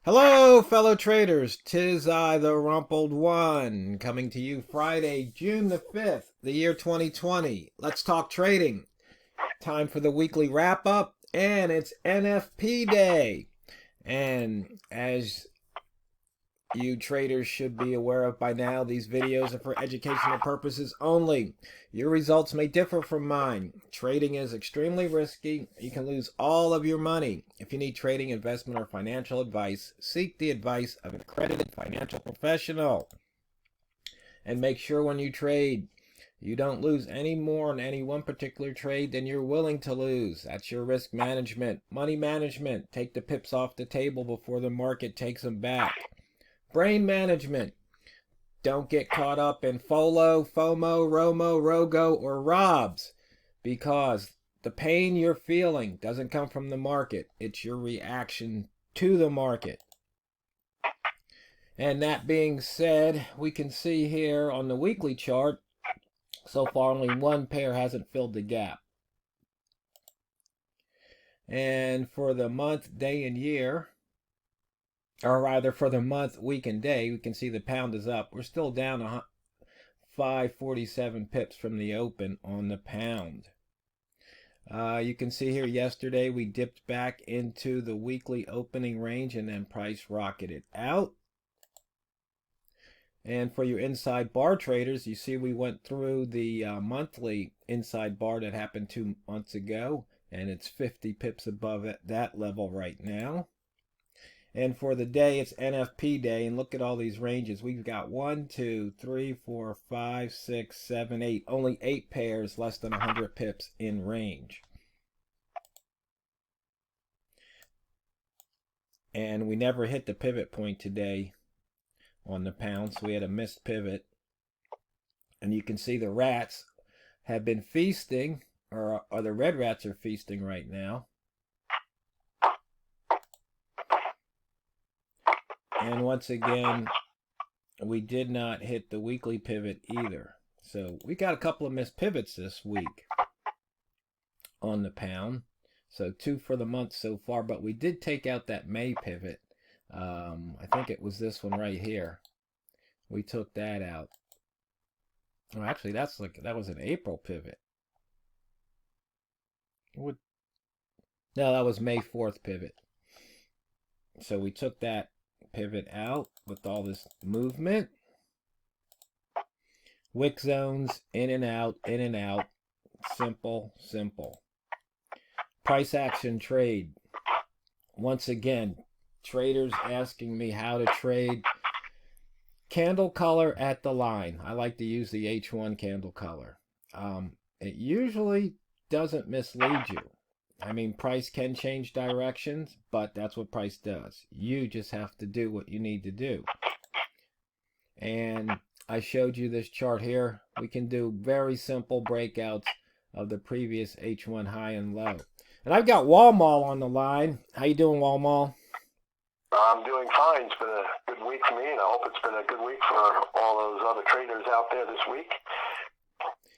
Hello, fellow traders. 'Tis I, the Rumpled One, coming to you Friday, June the 5th, the year 2020. Let's talk trading. Time for the weekly wrap up, and it's NFP Day. And as you traders should be aware of by now, these videos are for educational purposes only. Your results may differ from mine. Trading is extremely risky. You can lose all of your money. If you need trading, investment, or financial advice, seek the advice of an accredited financial professional. And make sure when you trade, you don't lose any more on any one particular trade than you're willing to lose. That's your risk management. Money management. Take the pips off the table before the market takes them back. Brain management. Don't get caught up in FOLO, FOMO, ROMO, ROGO, or ROBS, because the pain you're feeling doesn't come from the market. It's your reaction to the market. And that being said, we can see here on the weekly chart, so far only one pair hasn't filled the gap. And for the month, day, and year, or rather for the month, week, and day, we can see the pound is up. We're still down 547 pips from the open on the pound. You can see here yesterday we dipped back into the weekly opening range and then price rocketed out. And for your inside bar traders, you see we went through the monthly inside bar that happened 2 months ago, and it's 50 pips above that level right now. And for the day, it's NFP day, and look at all these ranges. We've got 1, 2, 3, 4, 5, 6, 7, 8. Only 8 pairs less than 100 pips in range. And we never hit the pivot point today on the pound, so we had a missed pivot. And you can see the rats have been feasting, or the red rats are feasting right now. And once again, we did not hit the weekly pivot either. So we got a couple of missed pivots this week on the pound. So 2 for the month so far, but we did take out that May pivot. I think it was this one right here. We took that out. Oh, actually, that was an April pivot. No, that was May 4th pivot. So we took that pivot out with all this movement. Wick zones, in and out, in and out. Simple, simple. Price action trade. Once again, traders asking me how to trade. Candle color at the line. I like to use the H1 candle color. It usually doesn't mislead you. I mean, price can change directions, but that's what price does. You just have to do what you need to do. And I showed you this chart here. We can do very simple breakouts of the previous H1 high and low. And I've got Walmal on the line. How you doing, Walmal? I'm doing fine. It's been a good week for me, and I hope it's been a good week for all those other traders out there this week.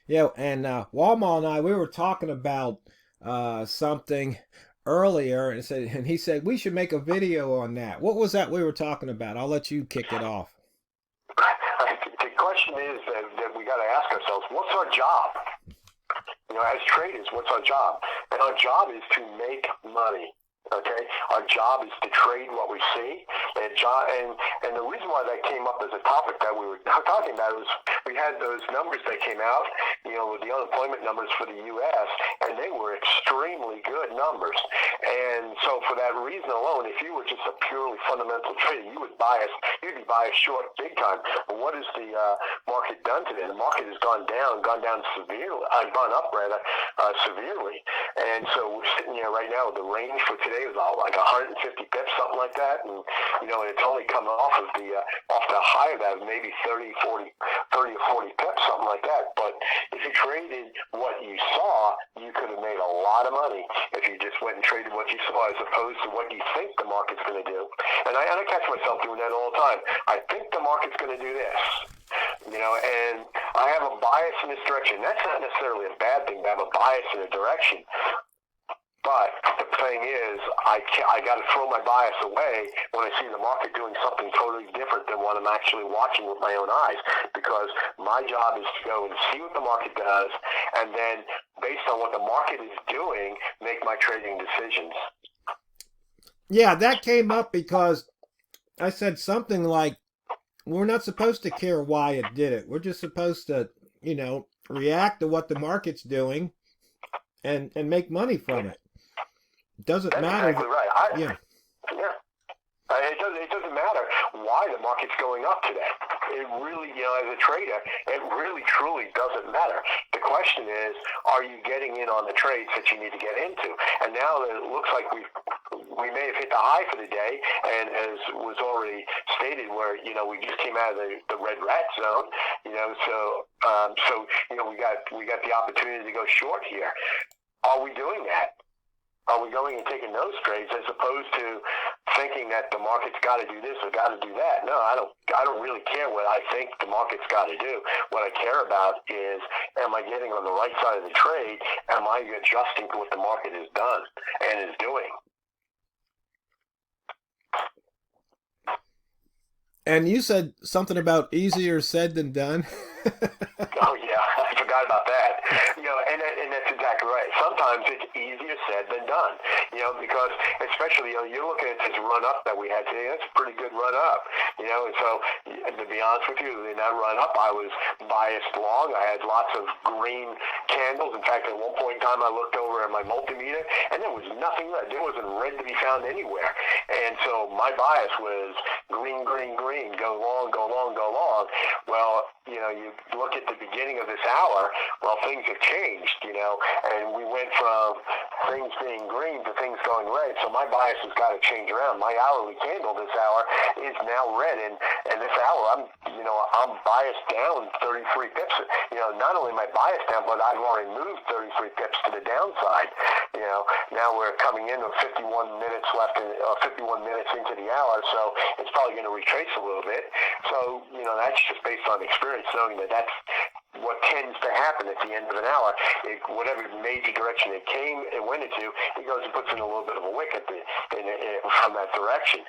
Yeah, and Walmal and I, we were talking about something earlier, and he said we should make a video on that. What was that we were talking about? I'll let you kick it off. The question is that we got to ask ourselves, what's our job? You know, as traders, what's our job? And our job is to make money. Okay, our job is to trade what we see, and the reason why that came up as a topic that we were talking about was we had those numbers that came out, you know, with the unemployment numbers for the U.S., and they were extremely good numbers. And so for that reason alone, if you were just a purely fundamental trader, you'd be biased short big time. But what has the market done today? The market has gone down severely, gone up rather severely. And so we're sitting here right now. The range for today was like 150 pips, something like that, and you know, it's only come off of the high of that, maybe 30 or 40 pips, something like that. But if you traded what you saw, you could have made a lot of money if you just went and traded what you saw as opposed to what you think the market's going to do. And I catch myself doing that all the time. I think the market's going to do this. You know, and I have a bias in this direction. That's not necessarily a bad thing to have a bias in a direction. But the thing is, I got to throw my bias away when I see the market doing something totally different than what I'm actually watching with my own eyes, because my job is to go and see what the market does, and then based on what the market is doing, make my trading decisions. Yeah, that came up because I said something like, we're not supposed to care why it did it. We're just supposed to, react to what the market's doing and make money from it. Doesn't That's matter. Exactly right. Yeah. It doesn't matter why the market's going up today. It really, as a trader, it really truly doesn't matter. The question is, are you getting in on the trades that you need to get into? And now it looks like we may have hit the high for the day, and as was already stated, where we just came out of the red rat zone. So we got the opportunity to go short here. Are we doing that? Are we going and taking those trades as opposed to thinking that the market's got to do this or got to do that? No, I don't really care what I think the market's got to do. What I care about is, am I getting on the right side of the trade? Am I adjusting to what the market has done and is doing? And you said something about easier said than done. Oh yeah, I forgot about that. And that's exactly right. Sometimes it's easier said than done. Because especially you're looking at this run up that we had today. That's a pretty good run up. And so to be honest with you, in that run up, I was biased long. I had lots of green candles. In fact, at one point in time, I looked over at my multimeter, and there was nothing red. There wasn't red to be found anywhere. And so my bias was green, green, green. Go long, go long, go long. Well, you look at the beginning of this hour, well, things have changed, and we went from things being green to things going red. So my bias has got to change around. My hourly candle this hour is now red, and this hour I'm biased down 33 pips. Not only am I biased down, but I've already moved 33 pips to the downside. Now we're coming in with 51 minutes left, 51 minutes into the hour, so it's probably going to retrace a little bit. So that's just based on experience, knowing that that's what tends to happen at the end of an hour. Whatever major direction it went into, it goes and puts in a little bit of a wick from that direction.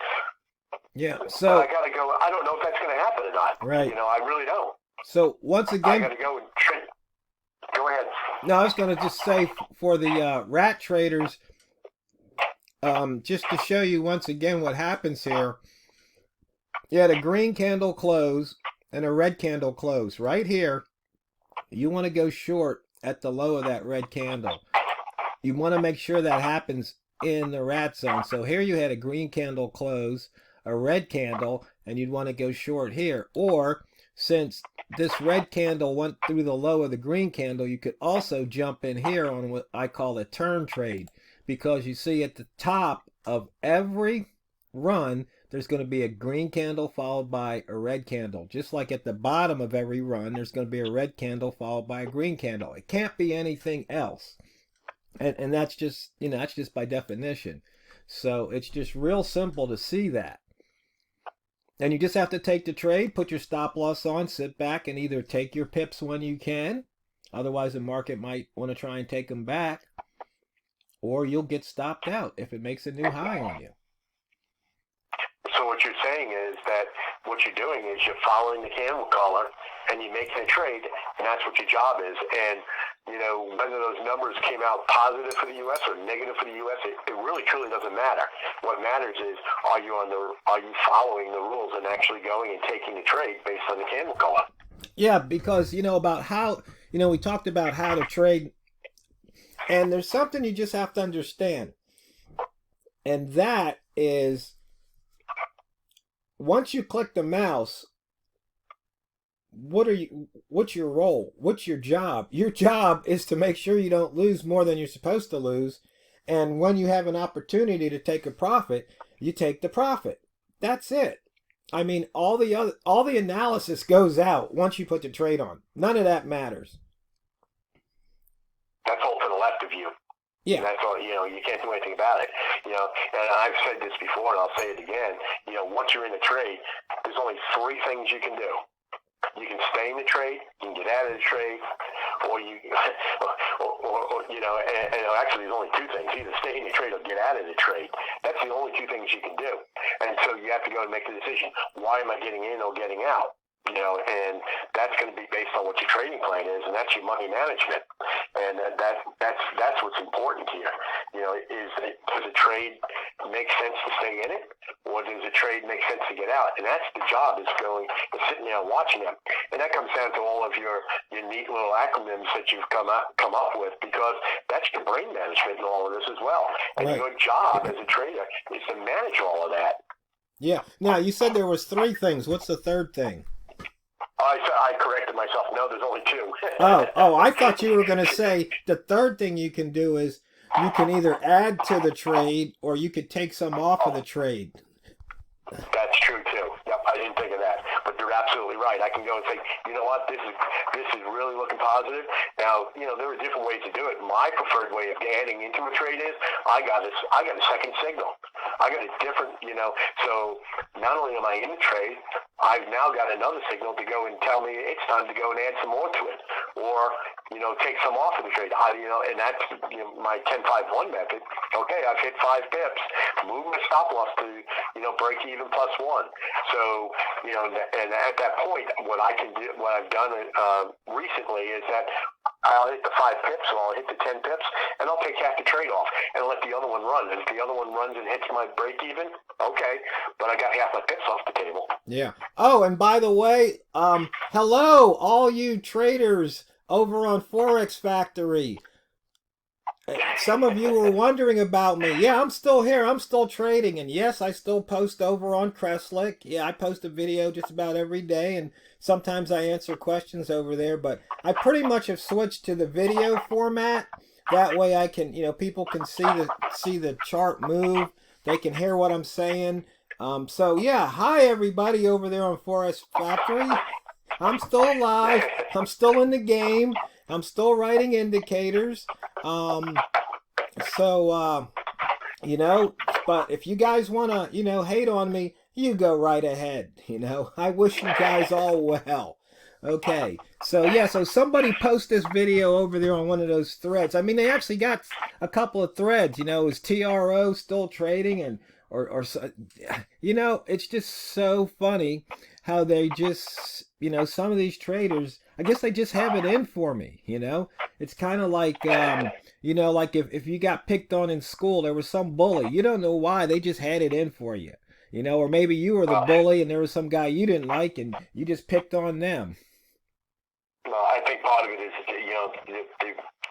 Yeah, so but I got to go. I don't know if that's going to happen or not. Right. I really don't. So once again, I got to go and trade. Go ahead. No, I was going to just say for the rat traders, just to show you once again what happens here. You had a green candle close and a red candle close. Right here, you want to go short at the low of that red candle. You want to make sure that happens in the rat zone. So here you had a green candle close, a red candle, and you'd want to go short here. Or since this red candle went through the low of the green candle, you could also jump in here on what I call a turn trade, because you see at the top of every run, there's going to be a green candle followed by a red candle. Just like at the bottom of every run, there's going to be a red candle followed by a green candle. It can't be anything else. And that's just, that's just by definition. So it's just real simple to see that. And you just have to take the trade, put your stop loss on, sit back, and either take your pips when you can. Otherwise, the market might want to try and take them back. Or you'll get stopped out if it makes a new high on you. So what you're saying is that what you're doing is you're following the candle color and you're making a trade, and that's what your job is. And, whether those numbers came out positive for the U.S. or negative for the U.S., it really truly doesn't matter. What matters is, are you following the rules and actually going and taking the trade based on the candle color? Yeah, because, about how, we talked about how to trade, and there's something you just have to understand. And that is, once you click the mouse, what's your role? What's your job? Your job is to make sure you don't lose more than you're supposed to lose. And when you have an opportunity to take a profit, you take the profit. That's it. I mean, all the analysis goes out once you put the trade on. None of that matters. That's all to the left of you. Yeah. And that's all, you can't do anything about it. And I've said this before and I'll say it again. Once you're in a trade, there's only three things you can do. You can stay in the trade, you can get out of the trade, or you, or you know, and actually there's only two things: either stay in the trade or get out of the trade. That's the only two things you can do. And so you have to go and make the decision: why am I getting in or getting out? You know, and that's going to be based on what your trading plan is, and that's your money management. And that's what's important here. You know, does a trade make sense to stay in it, or does a trade make sense to get out? And that's the job, is sitting there and watching them. And that comes down to all of your neat little acronyms that you've come up with, because that's your brain management in all of this as well. And right. Your job as a trader is to manage all of that. Yeah. Now, you said there was 3 things. What's the third thing? I corrected myself. No, there's only 2. Oh, I thought you were going to say the third thing you can do is you can either add to the trade or you could take some off of the trade. That's true too. Yep, I didn't think of that, but you're absolutely right. I can go and say, you know what, this is really looking positive. Now, you know, there are different ways to do it. My preferred way of adding into a trade is I got a second signal. I got a different, you know. So not only am I in the trade, I've now got another signal to go and tell me it's time to go and add some more to it, or you know, take some off of the trade. And that's my 10-5-1 method. Okay, I've hit 5 pips. Move my stop loss to break even plus 1. So and at that point, what I've done recently is that I'll hit the 5 pips, or I'll hit the 10 pips, and I'll take half the trade off and let the other one run. And if the other one runs and hits my break even, okay, but I got half my pips off the table. Yeah. Oh, and by the way, hello, all you traders over on Forex Factory. Some of you were wondering about me. Yeah, I'm still here. I'm still trading. And yes, I still post over on Crestlick. Yeah, I post a video just about every day. And sometimes I answer questions over there. But I pretty much have switched to the video format. That way I can, people can see the chart move. They can hear what I'm saying. So yeah, hi everybody over there on Forex Factory. I'm still alive. I'm still in the game. I'm still writing indicators. But if you guys want to, hate on me, you go right ahead. I wish you guys all well. Okay. So somebody post this video over there on one of those threads. I mean, they actually got a couple of threads, is TRO still trading and, it's just so funny how they just, some of these traders, I guess they just have it in for me, It's kind of like, like if you got picked on in school, there was some bully. You don't know why, they just had it in for you, or maybe you were the bully and there was some guy you didn't like and you just picked on them. Well, I think part of it is,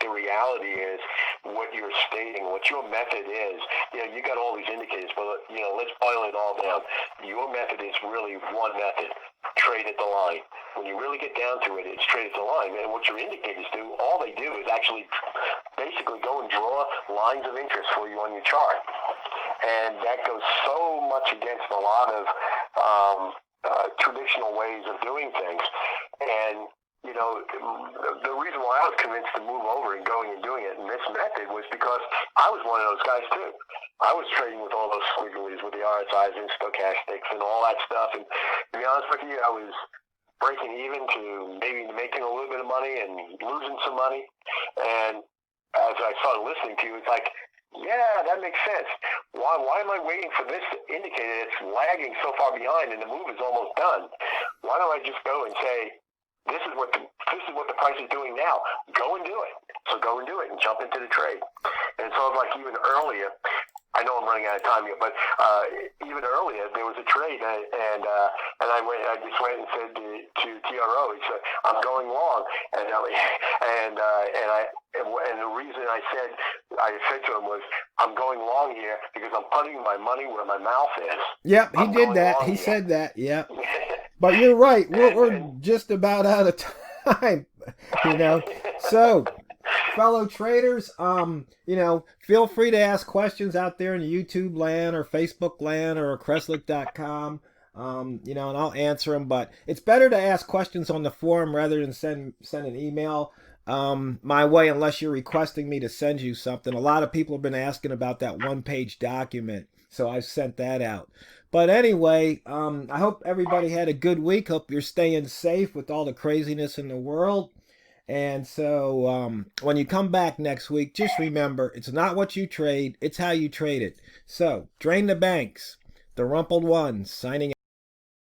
the reality is what you're stating, what your method is. You got all these indicators, but let's boil it all down. Your method is really one method: trade at the line. When you really get down to it, it's trade at the line. And what your indicators do, all they do is actually basically go and draw lines of interest for you on your chart, and that goes so much against a lot of traditional ways of doing things. And the reason why I was convinced to move over and going and doing it in this method was because I was one of those guys too. I was trading with all those squigglies, with the RSIs and stochastics and all that stuff. And to be honest with you, I was breaking even to maybe making a little bit of money and losing some money. And as I started listening to you, it's like, yeah, that makes sense. Why am I waiting for this indicator that's lagging so far behind and the move is almost done? Why don't I just go and say, this is what the price is doing now. Go and do it. So go and do it and jump into the trade. And so like even earlier, I know I'm running out of time here, but even earlier there was a trade, and I just went and said to TRO, he said, I'm going long, and the reason I said to him was, I'm going long here because I'm putting my money where my mouth is. Yep, he did that. He said that. Yep. But you're right. We're just about out of time, So, fellow traders, feel free to ask questions out there in YouTube land or Facebook land or Crestlick.com, and I'll answer them. But it's better to ask questions on the forum rather than send an email my way, unless you're requesting me to send you something. A lot of people have been asking about that one-page document So I've sent that out. But anyway, I hope everybody had a good week. Hope you're staying safe with all the craziness in the world. And so when you come back next week, just remember, it's not what you trade, it's how you trade it. So, drain the banks. The Rumpled One, signing out.